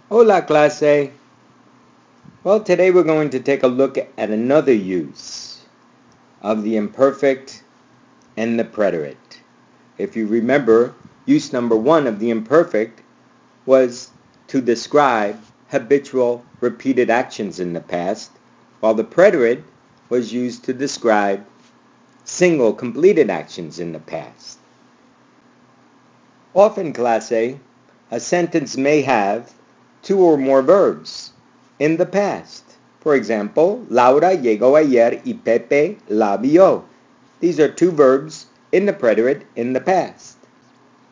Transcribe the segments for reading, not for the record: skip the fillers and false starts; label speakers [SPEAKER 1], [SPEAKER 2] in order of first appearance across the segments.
[SPEAKER 1] Hola, clase. Well, today we're going to take a look at another use of the imperfect and the preterite. If you remember, use number 1 of the imperfect was to describe habitual repeated actions in the past, while the preterite was used to describe single completed actions in the past. Often, clase, a sentence may have 2 or more verbs in the past. For example, Laura llegó ayer y Pepe la vio. These are 2 verbs in the preterite in the past.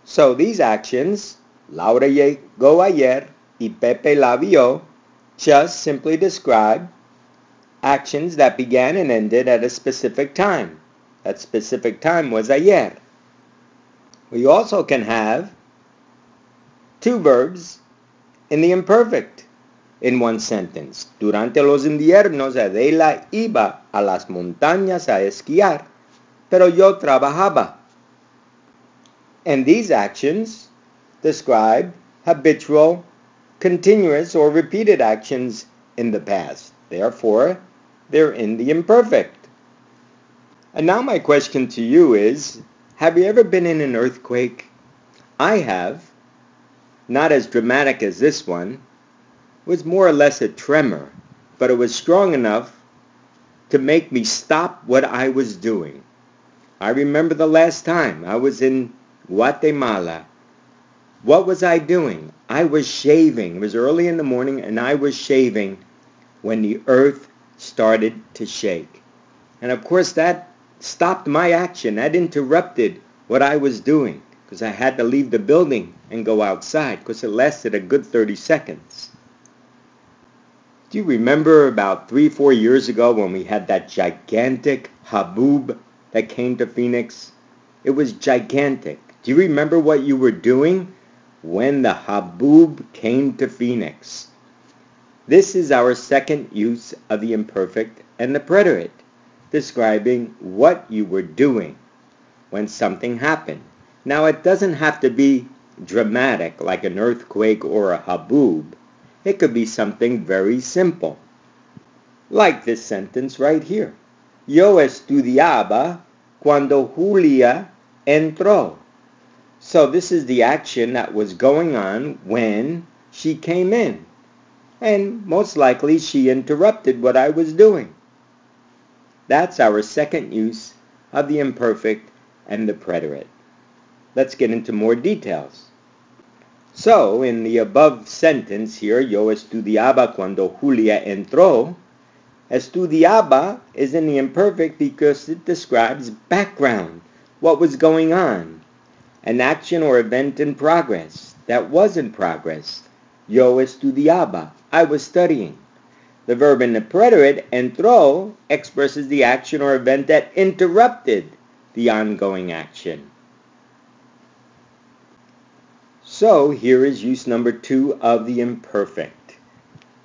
[SPEAKER 1] So these actions, Laura llegó ayer y Pepe la vio, just simply describe actions that began and ended at a specific time. That specific time was ayer. We also can have 2 verbs in the imperfect in one sentence. Durante los inviernos Adela iba a las montañas a esquiar, pero yo trabajaba. And these actions describe habitual, continuous, or repeated actions in the past. Therefore, they're in the imperfect. And now my question to you is, have you ever been in an earthquake? I have. Not as dramatic as this one. It was more or less a tremor, but it was strong enough to make me stop what I was doing. I remember the last time I was in Guatemala. What was I doing? I was shaving. It was early in the morning and I was shaving when the earth started to shake. And of course that stopped my action. That interrupted what I was doing because I had to leave the building and go outside because it lasted a good 30 seconds. Do you remember about 3-4 years ago when we had that gigantic haboob that came to Phoenix? It was gigantic. Do you remember what you were doing when the haboob came to Phoenix? This is our second use of the imperfect and the preterite, describing what you were doing when something happened. Now, it doesn't have to be dramatic like an earthquake or a haboob. It could be something very simple, like this sentence right here. Yo estudiaba cuando Julia entró. So this is the action that was going on when she came in. And most likely she interrupted what I was doing. That's our second use of the imperfect and the preterite. Let's get into more details. So, in the above sentence here, yo estudiaba cuando Julia entró, estudiaba is in the imperfect because it describes background, what was going on, an action or event in progress that was in progress. Yo estudiaba, I was studying. The verb in the preterite, entró, expresses the action or event that interrupted the ongoing action. So here is use number 2 of the imperfect,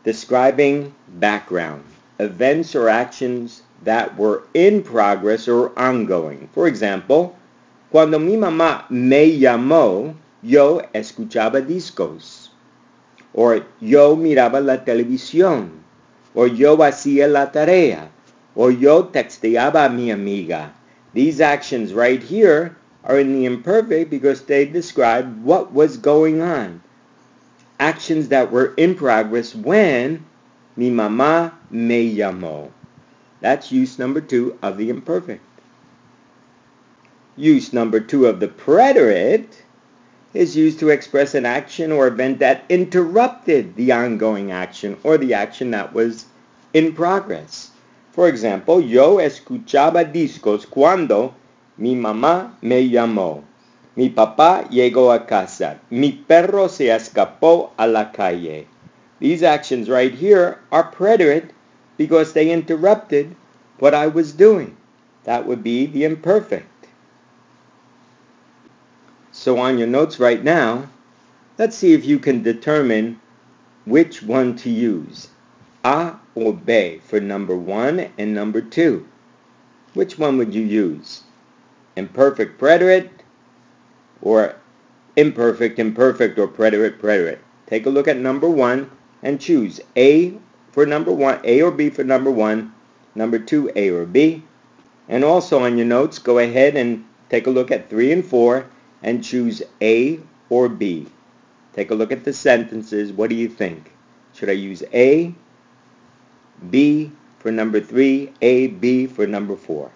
[SPEAKER 1] describing background, events or actions that were in progress or ongoing. For example, cuando mi mamá me llamó, yo escuchaba discos, or yo miraba la televisión, or yo hacía la tarea, or yo texteaba a mi amiga. These actions right here are in the imperfect because they describe what was going on. Actions that were in progress when mi mamá me llamó. That's use number 2 of the imperfect. Use number 2 of the preterite is used to express an action or event that interrupted the ongoing action or the action that was in progress. For example, yo escuchaba discos cuando mi mamá me llamó. Mi papá llegó a casa. Mi perro se escapó a la calle. These actions right here are preterite because they interrupted what I was doing. That would be the imperfect. So on your notes right now, let's see if you can determine which one to use. A or B for number 1 and number 2. Which one would you use? Imperfect preterite or imperfect or preterite. take a look at number 1 and choose A for number 1, A or B for number 1, number 2, A or B. And also on your notes, go ahead and take a look at 3 and 4 and choose A or B. Take a look at the sentences. What do you think? Should I use A, B for number 3, A, B for number 4?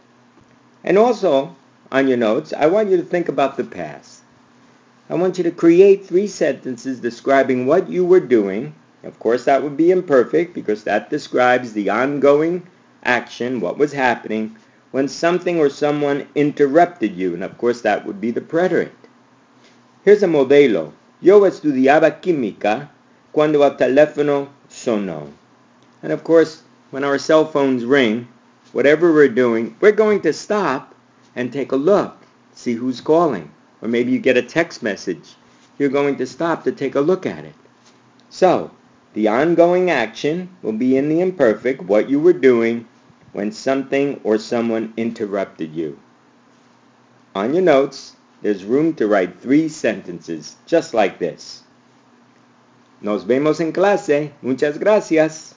[SPEAKER 1] And also, on your notes, I want you to think about the past. I want you to create 3 sentences describing what you were doing. Of course, that would be imperfect because that describes the ongoing action, what was happening, when something or someone interrupted you. And of course, that would be the preterite. Here's a modelo. Yo estudiaba química cuando el teléfono sonó. And of course, when our cell phones ring, whatever we're doing, we're going to stop and take a look, see who's calling. Or maybe you get a text message. You're going to stop to take a look at it. So, the ongoing action will be in the imperfect, what you were doing when something or someone interrupted you. On your notes, there's room to write 3 sentences, just like this. Nos vemos en clase. Muchas gracias.